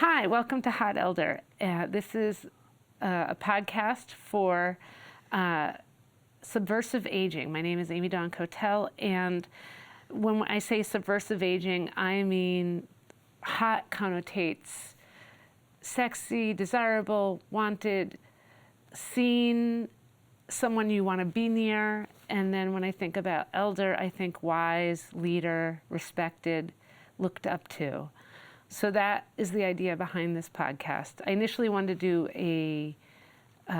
Hi, welcome to Hot Elder. This is a podcast for subversive aging. My name is Amy Dawn Kotel, and when I say subversive aging, I mean hot connotates sexy, desirable, wanted, seen, someone you want to be near. And then when I think about elder, I think wise, leader, respected, looked up to. So that is the idea behind this podcast. I initially wanted to do a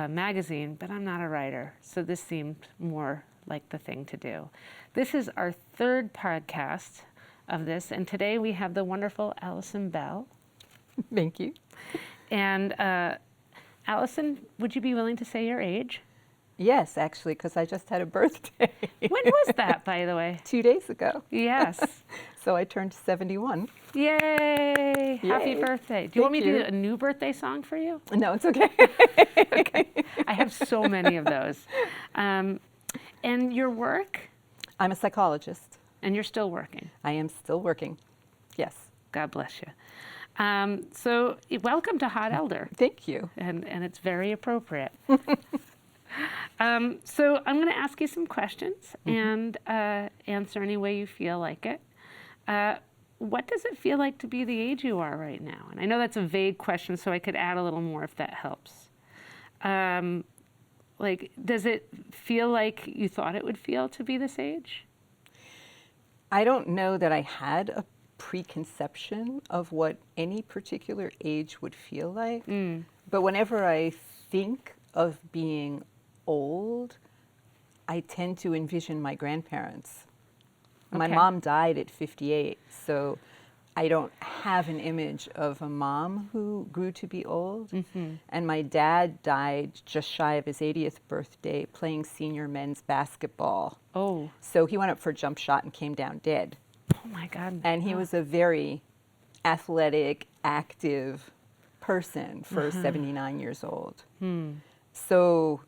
magazine, but I'm not a writer, so this seemed more like the thing to do. This is our third podcast of this, and today we have the wonderful Allison Bell. Thank you. And Allison, would you be willing to say your age? Yes, actually, because I just had a birthday. When was that, by the way? 2 days ago. Yes. So I turned 71. Yay! Happy birthday. Do you want me to do a new birthday song for you? No, it's okay. Okay. I have so many of those. And your work? I'm a psychologist. And you're still working? I am still working. Yes. God bless you. So welcome to Hot Elder. Thank you. And it's very appropriate. So I'm going to ask you some questions and answer any way you feel like it. What does it feel like to be the age you are right now? And I know that's a vague question, so I could add a little more if that helps. Does it feel like you thought it would feel to be this age? I don't know that I had a preconception of what any particular age would feel like. But whenever I think of being old, I tend to envision my grandparents. My mom died at 58, so I don't have an image of a mom who grew to be old. And my dad died just shy of his 80th birthday playing senior men's basketball. Oh. So he went up for a jump shot and came down dead. Oh my God. And he was a very athletic, active person for 79 years old. So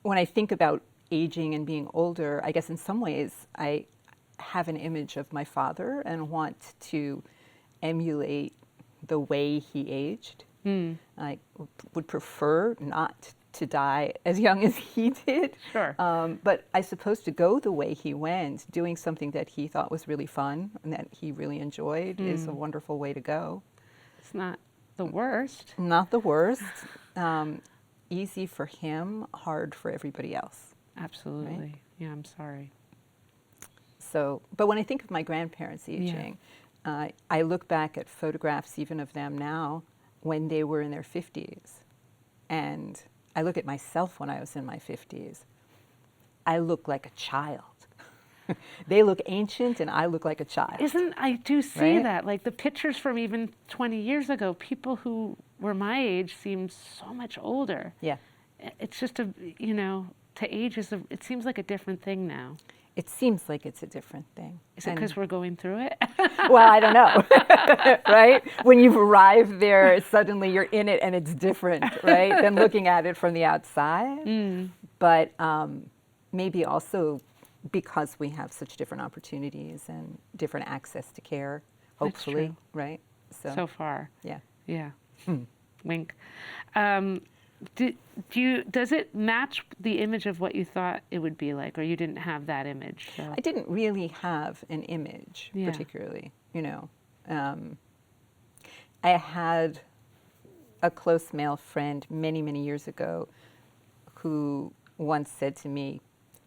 when I think about aging and being older, I guess in some ways I have an image of my father and want to emulate the way he aged. I would prefer not to die as young as he did. Sure. But I suppose to go the way he went, doing something that he thought was really fun and that he really enjoyed is a wonderful way to go. It's not the worst. Not the worst. Easy for him, hard for everybody else. Absolutely. Right? Yeah, I'm sorry. So, but when I think of my grandparents aging, I look back at photographs even of them now when they were in their 50s. And I look at myself when I was in my 50s. I look like a child. They look ancient and I look like a child. I do see Right? that. Like the pictures from even 20 years ago, people who were my age seemed so much older. Yeah. It's just to age it seems like a different thing now. It seems like it's a different thing. Is it because we're going through it? Well, I don't know, right? When you've arrived there, suddenly you're in it and it's different, right, than looking at it from the outside. But maybe also because we have such different opportunities and different access to care, hopefully, true. right? So far. Yeah. Yeah. Wink. Does it match the image of what you thought it would be like, or you didn't have that image? So. I didn't really have an image, Yeah. particularly, I had a close male friend many, many years ago who once said to me,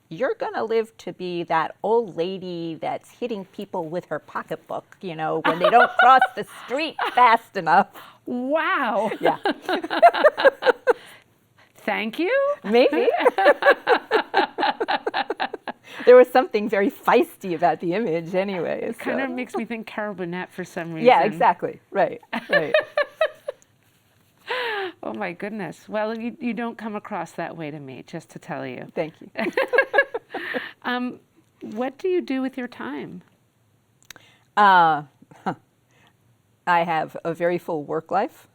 "You're going to live to be that old lady that's hitting people with her pocketbook, when they don't cross the street fast enough." Wow. Yeah. Thank you. Maybe. There was something very feisty about the image anyway. It kind of makes me think Carol Burnett for some reason. Yeah, exactly. Right. Oh my goodness. Well, you don't come across that way to me, just to tell you. Thank you. What do you do with your time? I have a very full work life,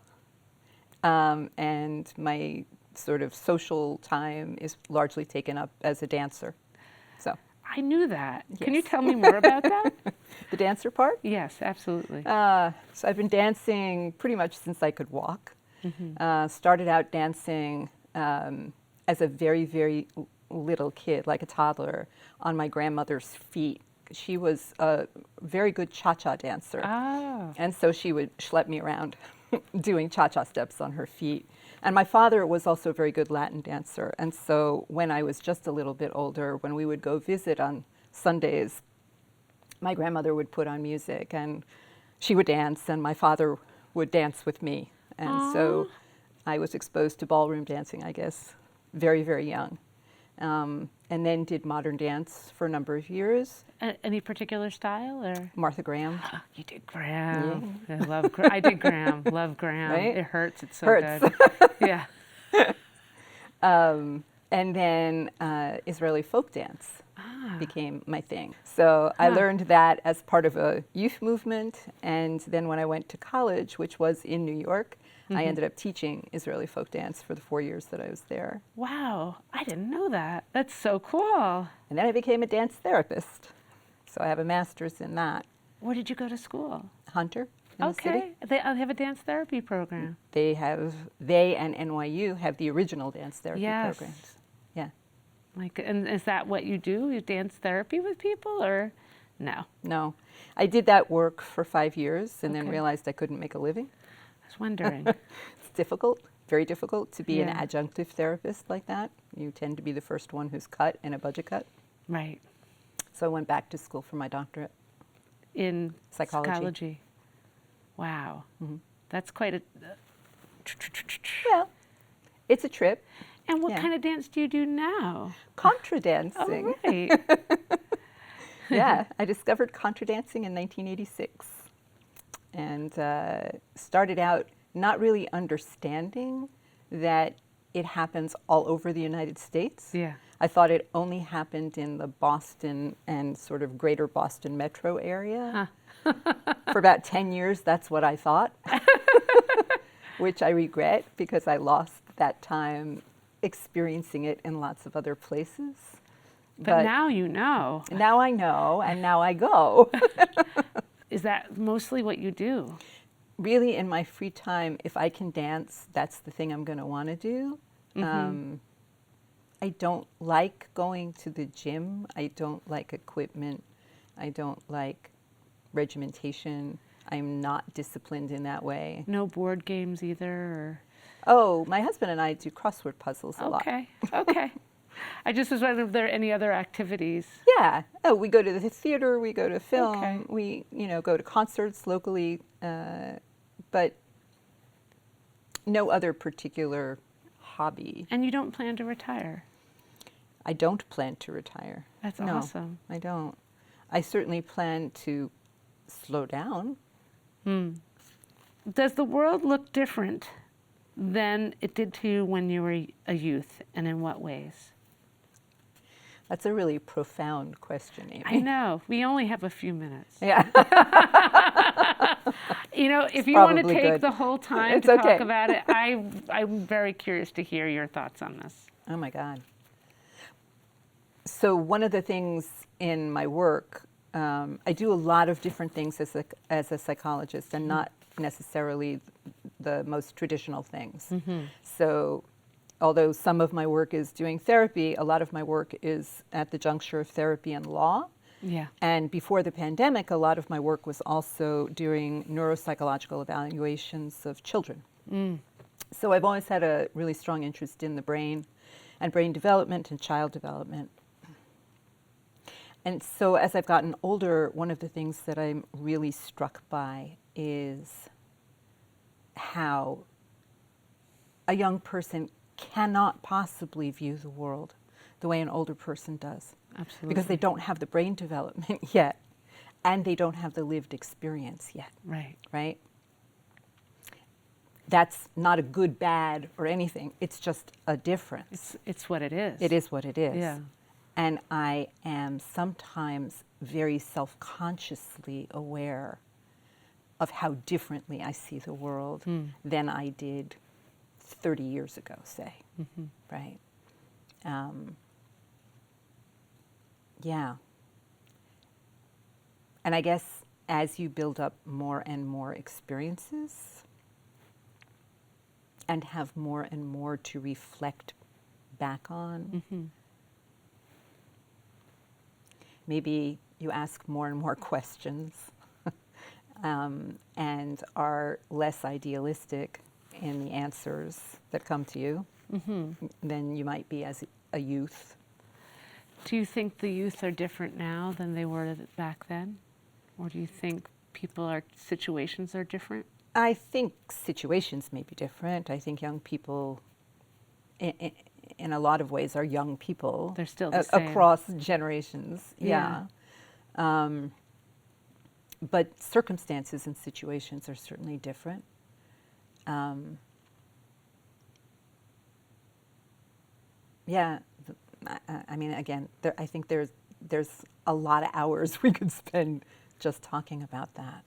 and my sort of social time is largely taken up as a dancer. So I knew that. Can you Yes. tell me more about that? The dancer part? Yes, absolutely. So I've been dancing pretty much since I could walk. Started out dancing as a very, very little kid, like a toddler, on my grandmother's feet. She was a very good cha-cha dancer. Oh. And so she would schlep me around doing cha-cha steps on her feet. And my father was also a very good Latin dancer. And so when I was just a little bit older, when we would go visit on Sundays, my grandmother would put on music and she would dance and my father would dance with me. And so I was exposed to ballroom dancing, I guess, very, very young. And then did modern dance for a number of years. Any particular style or? Martha Graham. You did Graham. I love Graham. I did Graham. Love Graham. Right? It hurts. It's so Hurts. good. Yeah. And then Israeli folk dance became my thing. So I learned that as part of a youth movement. And then when I went to college, which was in New York, I ended up teaching Israeli folk dance for the 4 years that I was there. Wow. I didn't know that. That's so cool. And then I became a dance therapist. So I have a master's in that. Where did you go to school? Hunter in the city. Okay. They have a dance therapy program. They and NYU have the original dance therapy Yes. programs. Yeah. Like, and is that what you do? You dance therapy with people or no? No. I did that work for 5 years and then Okay. realized I couldn't make a living. I was wondering. It's difficult, very difficult to be an Yeah. adjunctive therapist like that. You tend to be the first one who's cut in a budget cut. Right. So I went back to school for my doctorate. In Psychology. Wow. That's quite a. Yeah, it's a trip. And what Yeah. kind of dance do you do now? Contra Oh, dancing. right. Yeah, I discovered contra dancing in 1986 and started out not really understanding that it happens all over the United States. Yeah. I thought it only happened in the Boston and sort of greater Boston metro area. For about 10 years, that's what I thought, which I regret because I lost that time experiencing it in lots of other places. But now you know. Now I know, and now I go. Is that mostly what you do? Really, in my free time, if I can dance, that's the thing I'm going to want to do. I don't like going to the gym. I don't like equipment. I don't like regimentation. I'm not disciplined in that way. No board games either? Or? Oh, my husband and I do crossword puzzles a lot. Okay, okay. I just was wondering if there are any other activities. Yeah. Oh, we go to the theater, we go to film, Okay. we go to concerts locally, but no other particular hobby. And you don't plan to retire? I don't plan to retire. That's No, awesome. I don't. I certainly plan to slow down. Does the world look different than it did to you when you were a youth, and in what ways? That's a really profound question, Amy. I know. We only have a few minutes. Yeah. You know, if you want to probably take good. the whole time It's to okay. talk about it, I'm very curious to hear your thoughts on this. Oh my God. So one of the things in my work, I do a lot of different things as a psychologist, and not necessarily the most traditional things. So although some of my work is doing therapy, a lot of my work is at the juncture of therapy and law. Yeah. And before the pandemic, a lot of my work was also doing neuropsychological evaluations of children. So I've always had a really strong interest in the brain and brain development and child development. And so as I've gotten older, one of the things that I'm really struck by is how a young person cannot possibly view the world the way an older person does. Absolutely. Because they don't have the brain development yet, and they don't have the lived experience yet, Right. right? That's not a good, bad, or anything. It's just a difference. It's what it is. It is what it is. Yeah. And I am sometimes very self-consciously aware of how differently I see the world than I did 30 years ago, say, right? Yeah. And I guess as you build up more and more experiences and have more and more to reflect back on, maybe you ask more and more questions and are less idealistic in the answers that come to you than you might be as a youth. Do you think the youth are different now than they were back then? Or do you think situations are different? I think situations may be different. I think young people, in a lot of ways, are young people. They're still the same. Across generations, yeah. But circumstances and situations are certainly different. Yeah, I mean, again, I think there's a lot of hours we could spend just talking about that.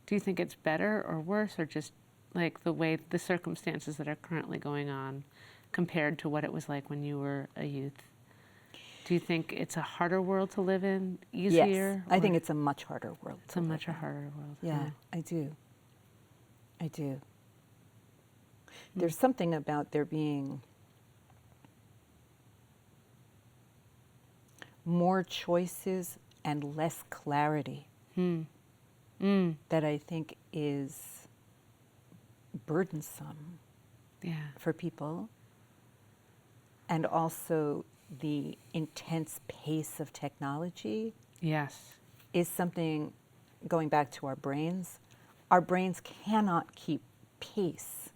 Do you think it's better or worse, or just like the circumstances that are currently going on compared to what it was like when you were a youth? Do you think it's a harder world to live in, easier? Yes, I think it's a much harder world. It's a much harder world. Yeah, I do. There's something about there being more choices and less clarity that I think is burdensome for people. And also the intense pace of technology is something, going back to our brains cannot keep pace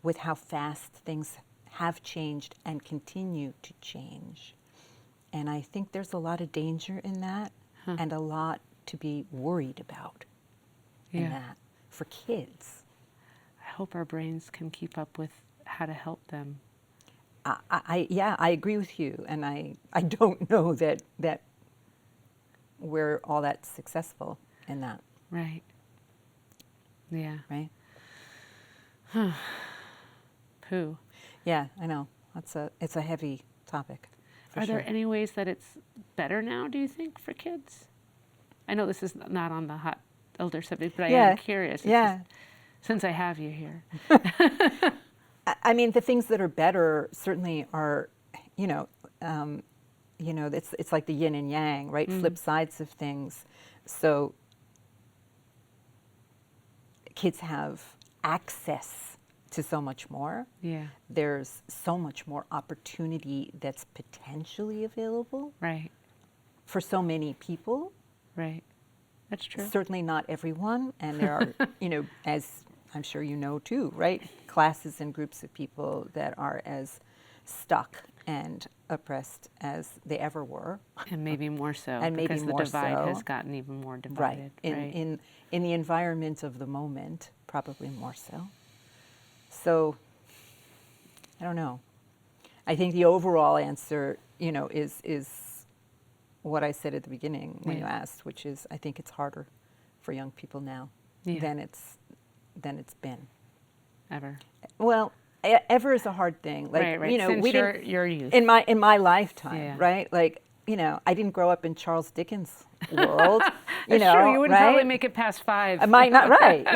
with how fast things have changed and continue to change. And I think there's a lot of danger in that and a lot to be worried about in that for kids. I hope our brains can keep up with how to help them. I agree with you, and I don't know that we're all that successful in that. Right. Yeah. Right? Pooh. Yeah, I know. It's a heavy topic. Are there any ways that it's better now, do you think, for kids? I know this is not on the hot elder subject, but I am curious. Since I have you here. I mean, the things that are better certainly are, it's like the yin and yang, right? Flip sides of things. So kids have access to so much more. Yeah. There's so much more opportunity that's potentially available. Right. For so many people. Right. That's true. Certainly not everyone. And there are, as I'm sure you know too, right? Classes and groups of people that are as stuck and oppressed as they ever were. And maybe more so. And maybe because more the divide so. has gotten even more divided. Right. In the environment of the moment, probably more so. So, I don't know. I think the overall answer, is what I said at the beginning when you asked, which is I think it's harder for young people now than it's been. Ever. Well, ever is a hard thing. Like, right. Since we your didn't youth. in my lifetime, right? Like, I didn't grow up in Charles Dickens' world. That's true. You wouldn't right? probably make it past 5. I might not, right.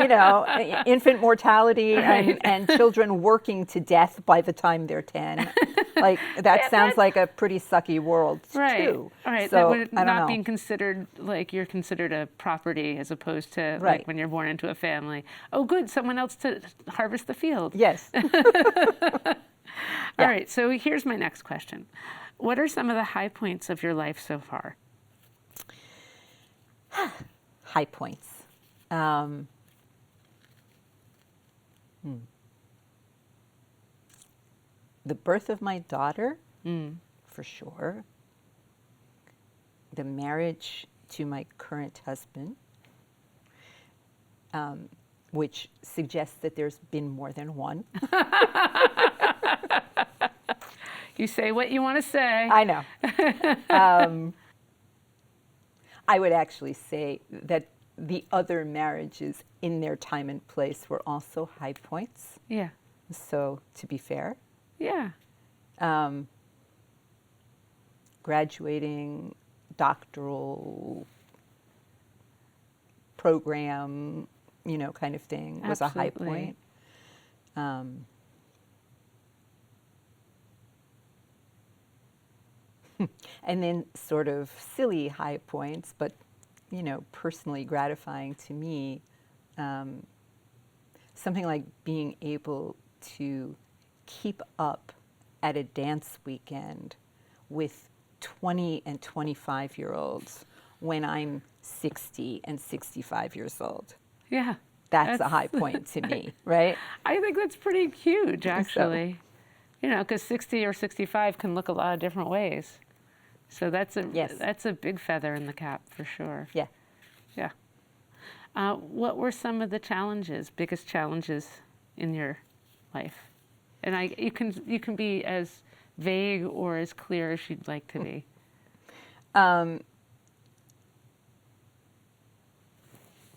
Infant mortality and children working to death by the time they're 10. Like, that sounds like a pretty sucky world, too. Right. So, that would I don't not know. being considered, like, you're considered a property as opposed to, like, when you're born into a family. Oh, good, someone else to harvest the field. Yes. All right, so here's my next question. What are some of the high points of your life so far? High points. The birth of my daughter, for sure. The marriage to my current husband, which suggests that there's been more than one. You say what you want to say. I know. I would actually say that the other marriages in their time and place were also high points. Yeah. So, to be fair. Yeah. Graduating doctoral program, kind of thing was a high Absolutely. point. And then sort of silly high points, but, personally gratifying to me, something like being able to keep up at a dance weekend with 20 and 25-year-olds when I'm 60 and 65 years old. Yeah. That's a high point to me, right? I think that's pretty huge, So- actually. Because 60 or 65 can look a lot of different ways. So that's Yes. that's a big feather in the cap for sure. Yeah. Yeah. What were some of the biggest challenges in your life? And you can be as vague or as clear as you'd like to be.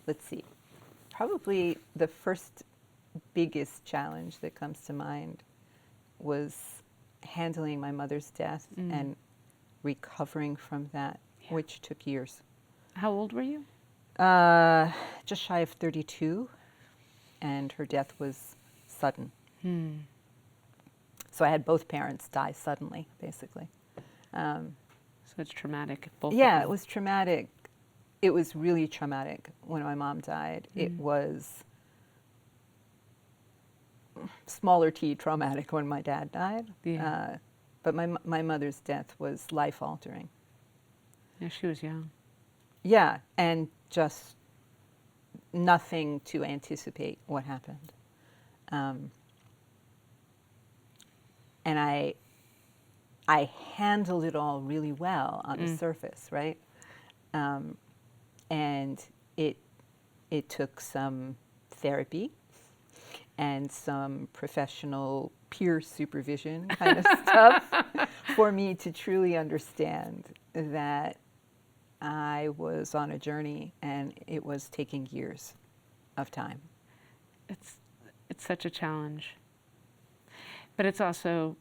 Let's see. Probably the first biggest challenge that comes to mind was handling my mother's death and recovering from that, which took years. How old were you? Just shy of 32, and her death was sudden. So I had both parents die suddenly, basically. So it's traumatic. Both of Yeah, them. it was traumatic. It was really traumatic when my mom died. It was smaller t traumatic when my dad died. Yeah. But my mother's death was life-altering. Yeah, she was young. Yeah, and just nothing to anticipate what happened. And I handled it all really well on the surface, right? And it took some therapy and some professional peer supervision kind of stuff for me to truly understand that I was on a journey and it was taking years of time. It's such a challenge. But it's also,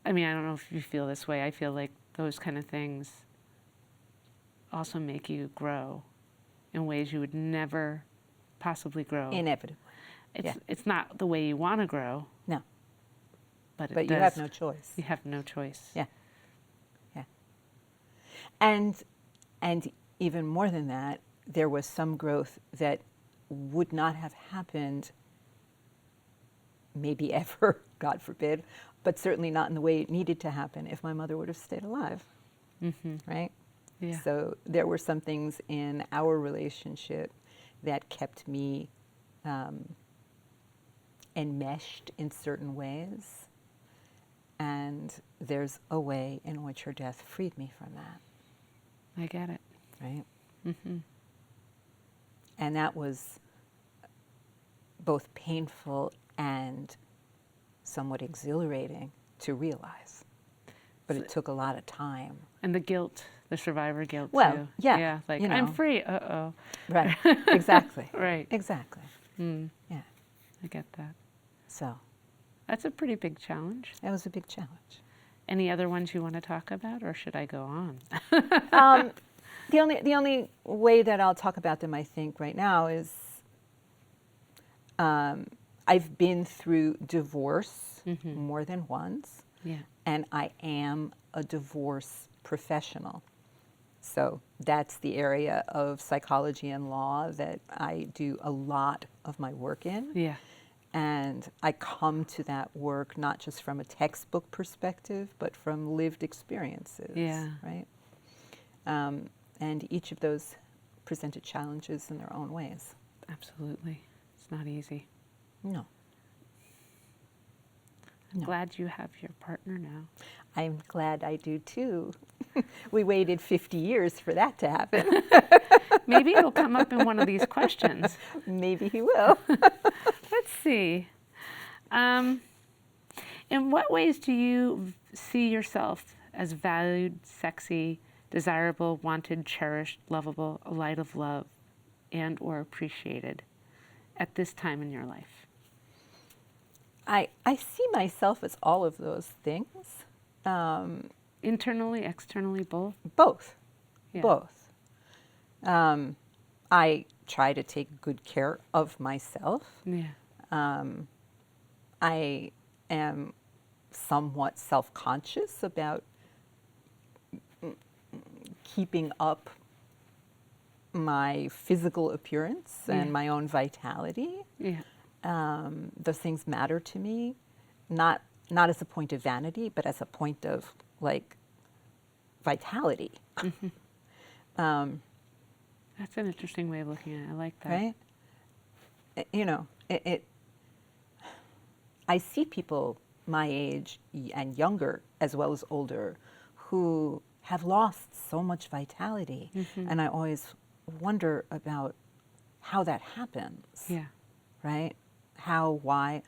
I don't know if you feel this way. I feel like those kind of things also make you grow in ways you would never possibly grow. Inevitably. It's not the way you want to grow. No. But it But does. you have no choice. You have no choice. Yeah. Yeah. And even more than that, there was some growth that would not have happened maybe ever, God forbid, but certainly not in the way it needed to happen if my mother would have stayed alive. Right? Yeah. So there were some things in our relationship that kept me enmeshed in certain ways. And there's a way in which her death freed me from that. I get it. Right? And that was both painful and somewhat exhilarating to realize. But it took a lot of time. And the guilt, the survivor guilt Well, too. yeah, Yeah, like, you I'm know. free. Uh-oh. Right. Exactly. Right. Exactly. Mm, Yeah. I get that. So That's a pretty big challenge. that was a big challenge. Any other ones you want to talk about, or should I go on? The only way that I'll talk about them, I think, right now is I've been through divorce more than once, Yeah. and I am a divorce professional. So that's the area of psychology and law that I do a lot of my work in. Yeah. And I come to that work not just from a textbook perspective, but from lived experiences. Yeah. Right? And each of those presented challenges in their own ways. Absolutely. It's not easy. No. I'm No. glad you have your partner now. I'm glad I do too. We waited 50 years for that to happen. Maybe it'll come up in one of these questions. Maybe he will. Let's see. In what ways do you see yourself as valued, sexy, desirable, wanted, cherished, lovable, a light of love, and or appreciated at this time in your life? I see myself as all of those things. Internally, externally, both? Both. Yeah. Both. I try to take good care of myself. Yeah. I am somewhat self-conscious about keeping up my physical appearance and my own vitality. Yeah. Those things matter to me, not as a point of vanity, but as a point of like vitality. That's an interesting way of looking at it. I like that. Right? You know, I see people my age and younger as well as older who have lost so much vitality. And I always wonder about how that happens. Yeah. Right? How, why?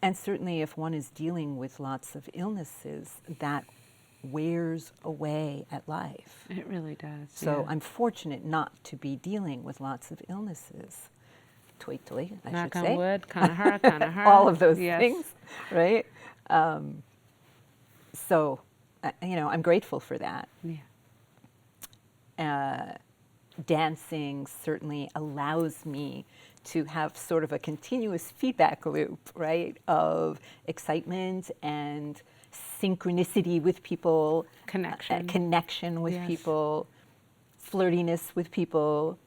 And certainly if one is dealing with lots of illnesses, that wears away at life. It really does. So yeah. I'm fortunate not to be dealing with lots of illnesses. Twiggly, I Knock should on say. wood, kanahara, kanahara. All of those Yes. things, right? So, you know, I'm grateful for that. Yeah. Dancing certainly allows me to have sort of a continuous feedback loop, right, of excitement and synchronicity with people, Connection. connection with Yes. people, flirtiness with people,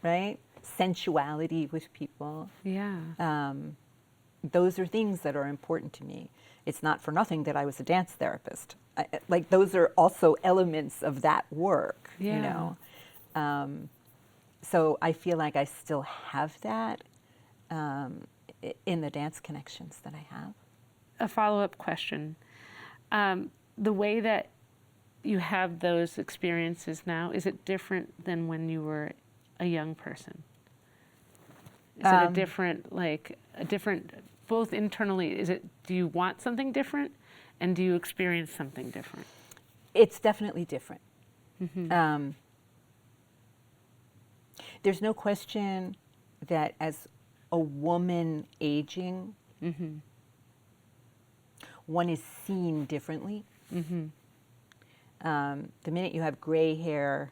right, sensuality with people. Yeah. Those are things that are important to me. It's not for nothing that I was a dance therapist. Like those are also elements of that work, you Yeah. know. So I feel like I still have that in the dance connections that I have. A follow-up question. The way that you have those experiences now, is it different than when you were a young person? Is it a different, both internally, do you want something different and do you experience something different? It's definitely different. There's no question that as a woman aging, one is seen differently. The minute you have gray hair,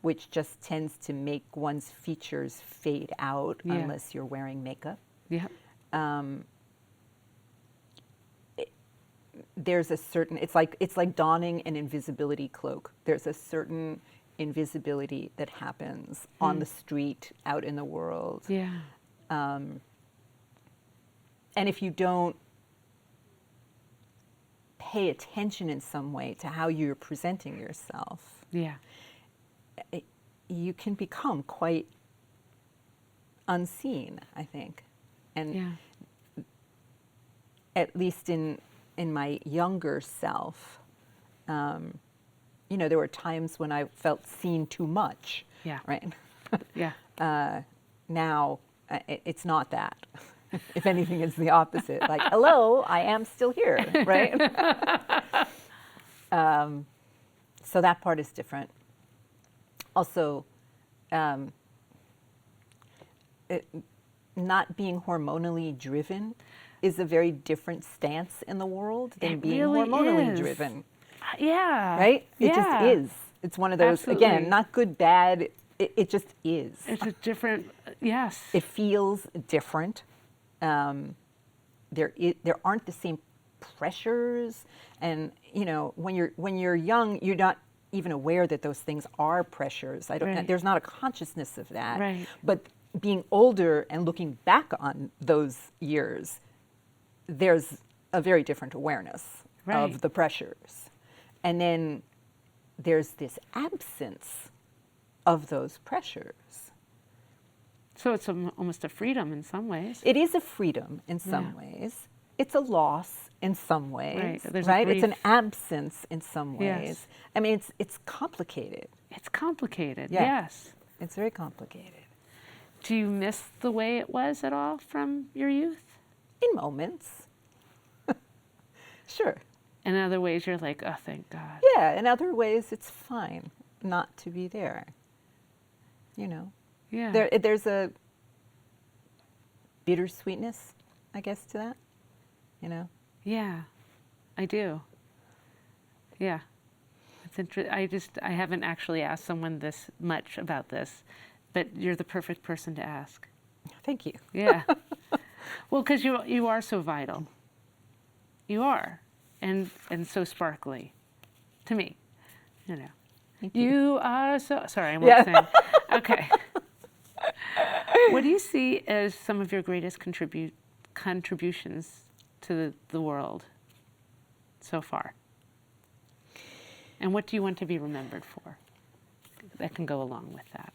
which just tends to make one's features fade out Yeah. unless you're wearing makeup. Yeah. There's a certain, it's like donning an invisibility cloak. There's a certain invisibility that happens on the street, out in the world. Yeah. And if you don't pay attention in some way to how you're presenting yourself, Yeah. you can become quite unseen, I think. And Yeah. at least in my younger self, you know, there were times when I felt seen too much, Yeah. right? Yeah. Now, it's not that. If anything, it's the opposite. Like, hello, I am still here, right? So that part is different. Also, not being hormonally driven is a very different stance in the world than It being really hormonally is. driven, Yeah. right? It Yeah. just is. It's one of those, Absolutely. again, not good, bad. It just is. It's a different, yes. It feels different. There aren't the same pressures, and you know, when you're young, you're not even aware that those things are pressures. Right. There's not a consciousness of that. Right. But being older and looking back on those years, there's a very different awareness Right. of the pressures, and then there's this absence of those pressures. So it's almost a freedom in some ways. It is a freedom in some Yeah. ways. It's a loss in some ways. Right, there's a right? It's an grief. absence in some Yes. ways. I mean, it's complicated. It's complicated, Yeah. yes. It's very complicated. Do you miss the way it was at all from your youth? In moments. Sure. In other ways, you're like, oh, thank God. Yeah, in other ways, it's fine not to be there. You know, Yeah. there's a bittersweetness, I guess, to that. You know? Yeah, I do. Yeah. It's I haven't actually asked someone this much about this, but you're the perfect person to ask. Thank you. Yeah. Well, because you are so vital. You are, and so sparkly, to me. You know. Thank you. You are so. Sorry, I won't sing. Okay. What do you see as some of your greatest contributions to the world so far? And what do you want to be remembered for? That can go along with that.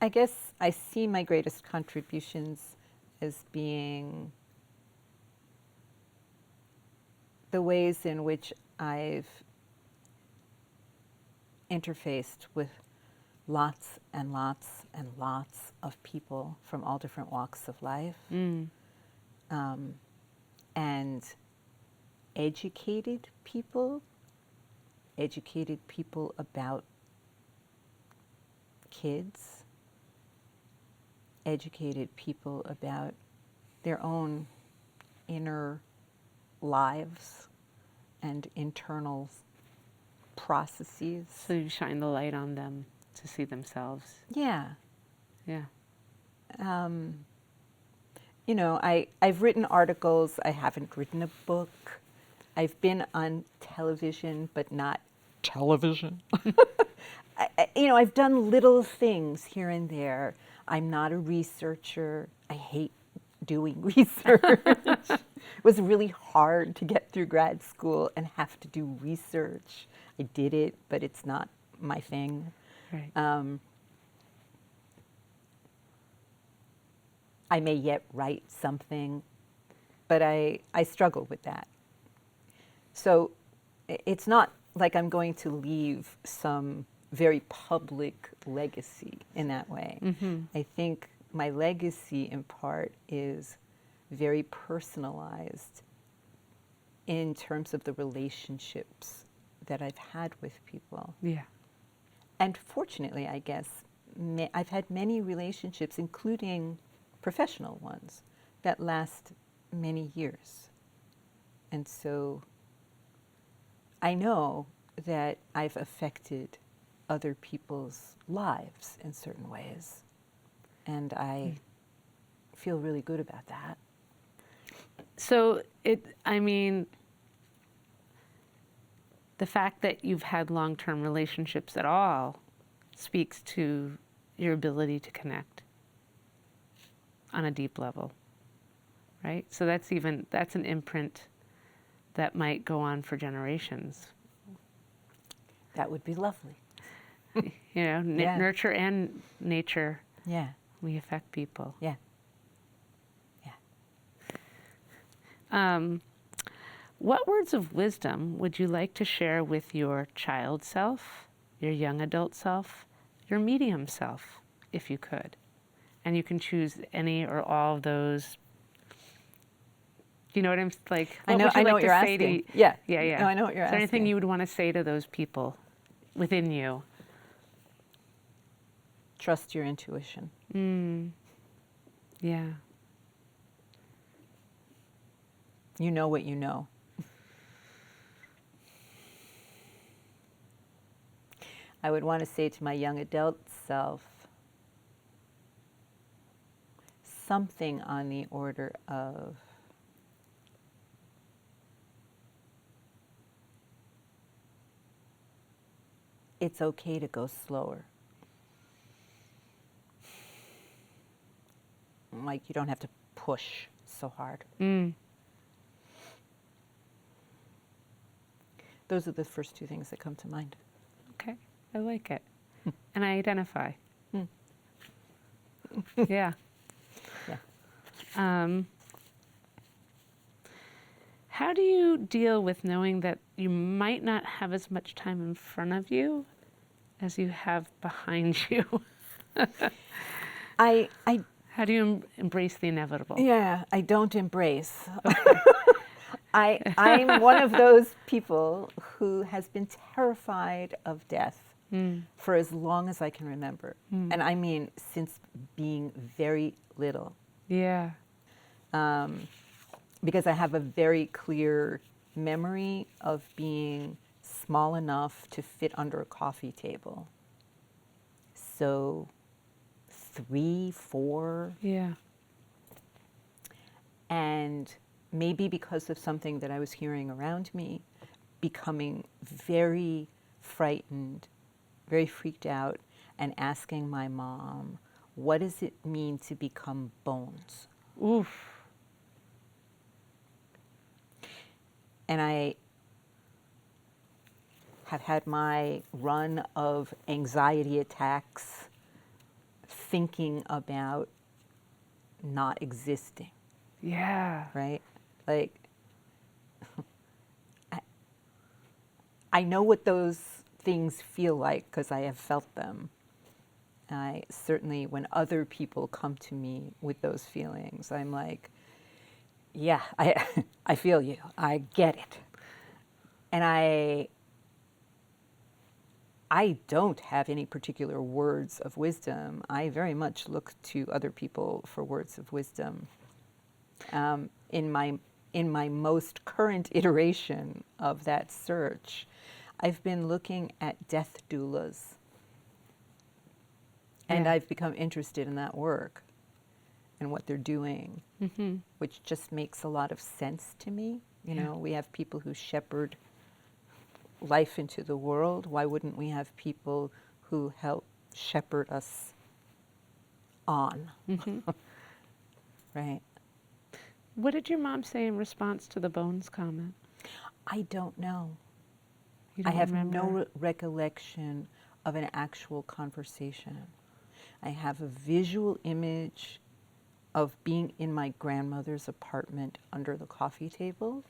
I guess I see my greatest contributions as being the ways in which I've interfaced with lots and lots and lots of people from all different walks of life, and educated people about kids, educated people about their own inner lives and internal processes. So you shine the light on them to see themselves. Yeah. Yeah. You know, I've written articles. I haven't written a book. I've been on television, but not television. You know, I've done little things here and there. I'm not a researcher. I hate doing research. It was really hard to get through grad school and have to do research. I did it, but it's not my thing. Right. I may yet write something, but I struggle with that. So it's not like I'm going to leave some very public legacy in that way. I think my legacy in part is very personalized in terms of the relationships that I've had with people. Yeah. And fortunately, I guess, I've had many relationships, including professional ones, that last many years. And so I know that I've affected other people's lives in certain ways. And I feel really good about that. So I mean, the fact that you've had long-term relationships at all speaks to your ability to connect on a deep level, right? So that's an imprint that might go on for generations. That would be lovely. You know, nurture and nature. Yeah. We affect people. Yeah. What words of wisdom would you like to share with your child self, your young adult self, your medium self, if you could? And you can choose any or all of those. You know what I'm like? I know what you're asking. Yeah. No, I know what you're asking. Is there anything you would want to say to those people within you? Trust your intuition. Yeah. You know what you know. I would want to say to my young adult self something on the order of, it's okay to go slower. Like, you don't have to push so hard. Those are the first two things that come to mind. Okay, I like it. And I identify. Yeah. How do you deal with knowing that you might not have as much time in front of you as you have behind you? How do you embrace the inevitable? Yeah, I don't embrace. I'm one of those people who has been terrified of death for as long as I can remember. And I mean, since being very little. Yeah. because I have a very clear memory of being small enough to fit under a coffee table. So 3, 4, Yeah. and maybe because of something that I was hearing around me, becoming very frightened, very freaked out, and asking my mom, what does it mean to become bones? Oof. And I have had my run of anxiety attacks thinking about not existing, Yeah. right? Like, I know what those things feel like because I have felt them. I certainly, when other people come to me with those feelings, I'm like, yeah, I feel you. I get it. And I don't have any particular words of wisdom. I very much look to other people for words of wisdom. In my most current iteration of that search, I've been looking at death doulas. And Yeah. I've become interested in that work and what they're doing, which just makes a lot of sense to me. You Yeah. know, we have people who shepherd life into the world. Why wouldn't we have people who help shepherd us on? Right? What did your mom say in response to the bones comment? I don't know. You I don't have remember? no recollection of an actual conversation. I have a visual image of being in my grandmother's apartment under the coffee table.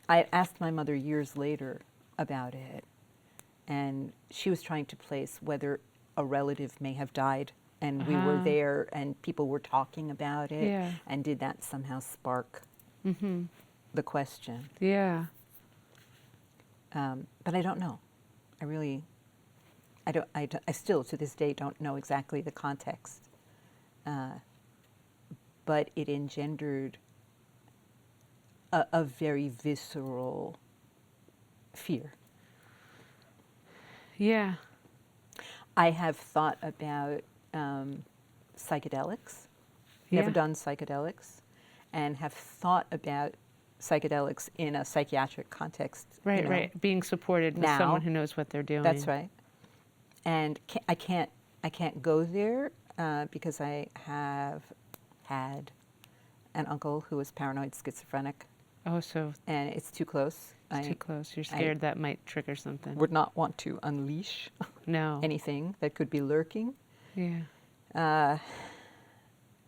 I asked my mother years later about it, and she was trying to place whether a relative may have died, and we were there, and people were talking about it, Yeah. and did that somehow spark the question? Yeah. But I don't know. I still to this day don't know exactly the context. But it engendered a very visceral fear. Yeah. I have thought about psychedelics, never Yeah. done psychedelics, and have thought about psychedelics in a psychiatric context. Right, you know. right. Being supported with Now. someone who knows what they're doing. That's right. And I can't go there because I have had an uncle who was paranoid schizophrenic, Oh, so and it's too close. it's too close. You're scared that might trigger something. Would not want to unleash No. anything that could be lurking. Yeah.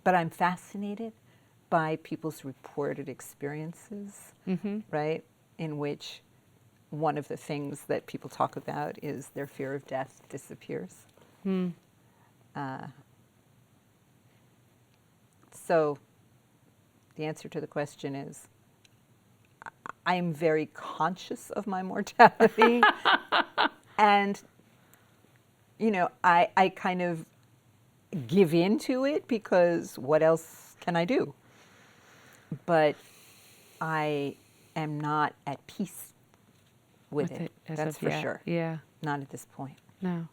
But I'm fascinated by people's reported experiences, right? In which one of the things that people talk about is their fear of death disappears. So the answer to the question is, I'm very conscious of my mortality. And, you know, I kind of give into it because what else can I do? But I am not at peace with it. as That's of for yet. sure. Yeah. Not at this point. No.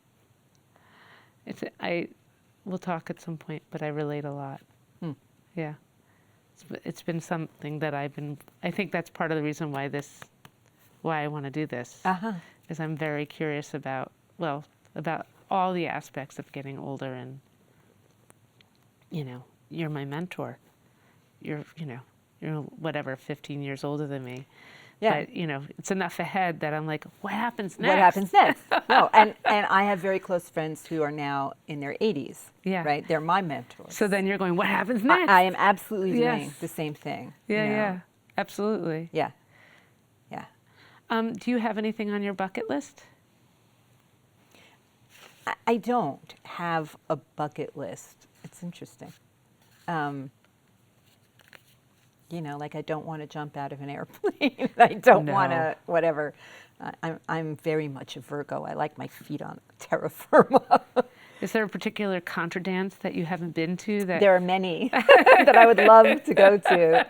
We'll talk at some point, but I relate a lot. Yeah. It's been something that I think that's part of the reason why I want to do this. Is I'm very curious about all the aspects of getting older, and, you know, you're my mentor. You're whatever, 15 years older than me. Yeah. But, you know, it's enough ahead that I'm like, what happens next? What happens next? No, and I have very close friends who are now in their 80s. Yeah. Right? They're my mentors. So then you're going, what happens next? I am absolutely doing Yes. the same thing. Yeah, you know? yeah, absolutely. Yeah. Yeah. Do you have anything on your bucket list? I don't have a bucket list. It's interesting. You know, like I don't want to jump out of an airplane. I don't want to, whatever. I'm very much a Virgo. I like my feet on terra firma. Is there a particular contra dance that you haven't been to? That There are many that I would love to go to,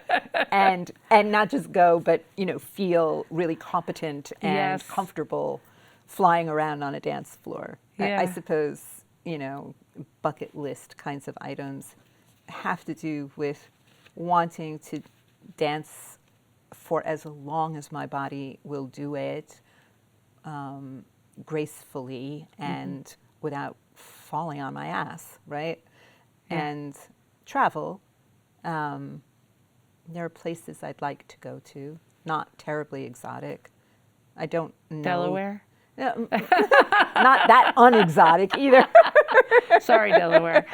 and not just go, but feel really competent and Yes. comfortable flying around on a dance floor. Yeah. I suppose bucket list kinds of items have to do with wanting to dance for as long as my body will do it, gracefully and without falling on my ass, right? Yeah. And travel. There are places I'd like to go to, not terribly exotic. I don't know. Delaware? No, not that unexotic either. Sorry, Delaware.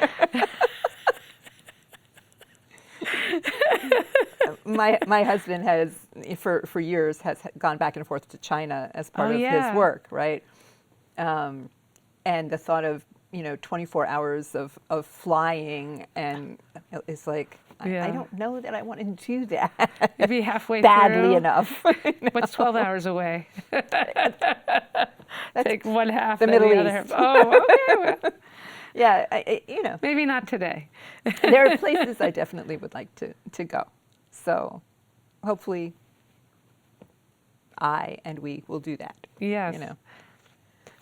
My husband has, for years, has gone back and forth to China as part of yeah. his work, right? And the thought of 24 hours of flying and it's like, Yeah. I don't know that I want to do that. You'd be halfway badly through. enough. What's 12 hours away? Take one half, the then Middle the other East. half. Oh, okay. Well, Yeah, maybe not today. there are places I definitely would like to go. So hopefully I and we will do that. Yes. You know.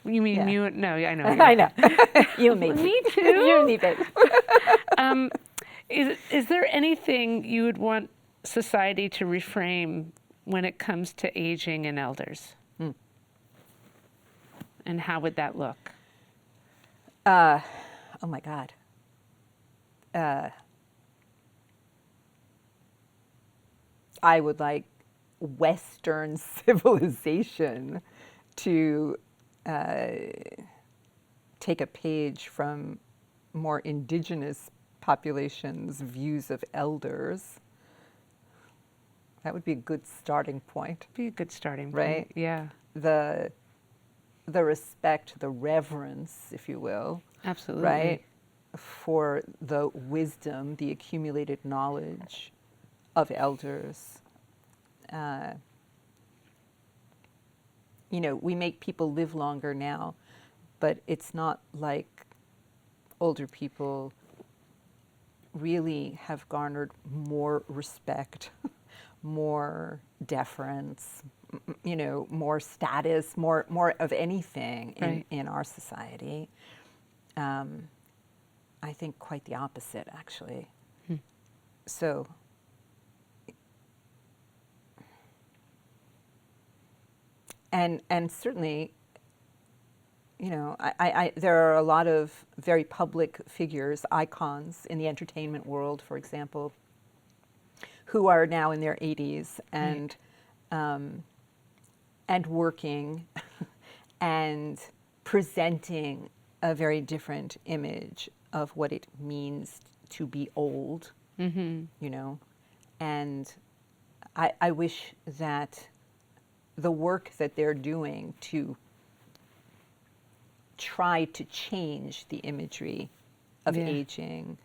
You mean Yeah. you? No, I know. I know. You and me. Me too. You and me, babe. Is there anything you would want society to reframe when it comes to aging and elders? And how would that look? Oh my God. I would like Western civilization to take a page from more indigenous populations' views of elders. That would be a good starting point. Be a good starting point. Right? Yeah. The respect, the reverence, if you will, Absolutely. right, for the wisdom, the accumulated knowledge of elders. We make people live longer now, but it's not like older people really have garnered more respect, more deference, more status, more of anything Right. in our society. I think quite the opposite, actually. So, and certainly, there are a lot of very public figures, icons in the entertainment world, for example, who are now in their 80s and working and presenting a very different image of what it means to be old, and I wish that the work that they're doing to try to change the imagery of Yeah. aging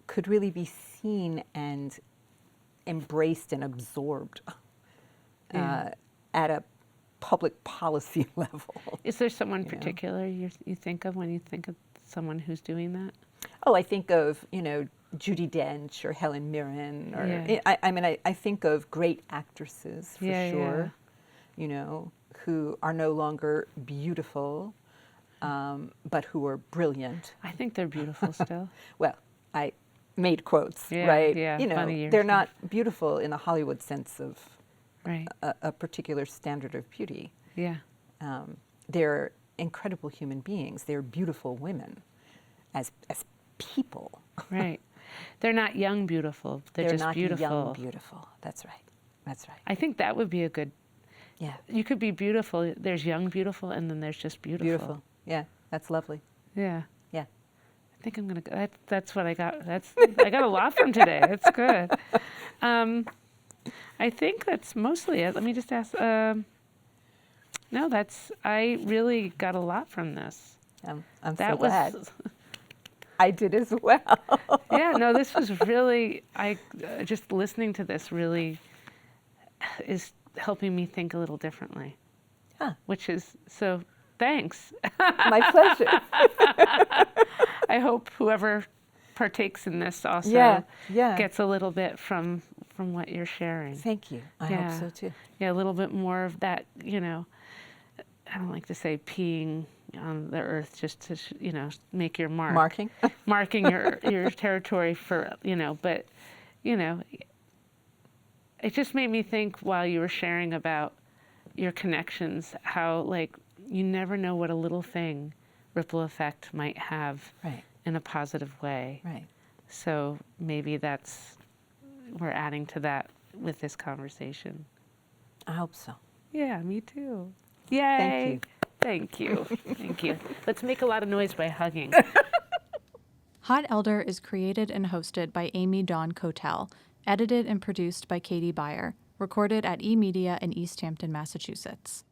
could really be seen and embraced and absorbed Yeah. at a public policy level. Is there someone particular you think of when you think of someone who's doing that? Oh, I think of, Judi Dench or Helen Mirren, or Yeah. I think of great actresses for Yeah, sure, who are no longer beautiful, but who are brilliant. I think they're beautiful still. Well, I made quotes, Yeah, right? yeah, funny years, they're yeah. not beautiful in the Hollywood sense of Right. a particular standard of beauty. Yeah. They're incredible human beings. They're beautiful women as people. Right. They're not young beautiful. They're just not beautiful. young beautiful. That's right. That's right. I think that would be a good. Yeah. You could be beautiful. There's young beautiful, and then there's just beautiful. Beautiful. Yeah. That's lovely. Yeah. Yeah. I think I'm gonna. That's what I got. I got a lot from today. It's good. I think that's mostly it. Let me just ask. No, I really got a lot from this. I'm That so glad. was. I did as well. Yeah. No, this was really. Just listening to this really is helping me think a little differently. Huh. Which is so. thanks. My pleasure. I hope whoever partakes in this also Yeah. gets a little bit from what you're sharing. Thank you. I hope so too. Yeah, a little bit more of that, I don't like to say peeing on the earth just to, make your mark. Marking your territory for, but, it just made me think while you were sharing about your connections, how, like, you never know what a little thing ripple effect might have in a positive way. Right. So maybe we're adding to that with this conversation. I hope so. Yeah, me too. Yay. Thank you. Thank you. Let's make a lot of noise by hugging. Hot Elder is created and hosted by Amy Dawn Kotel, edited and produced by Katy Beyer, recorded at eMedia in Easthampton, Massachusetts.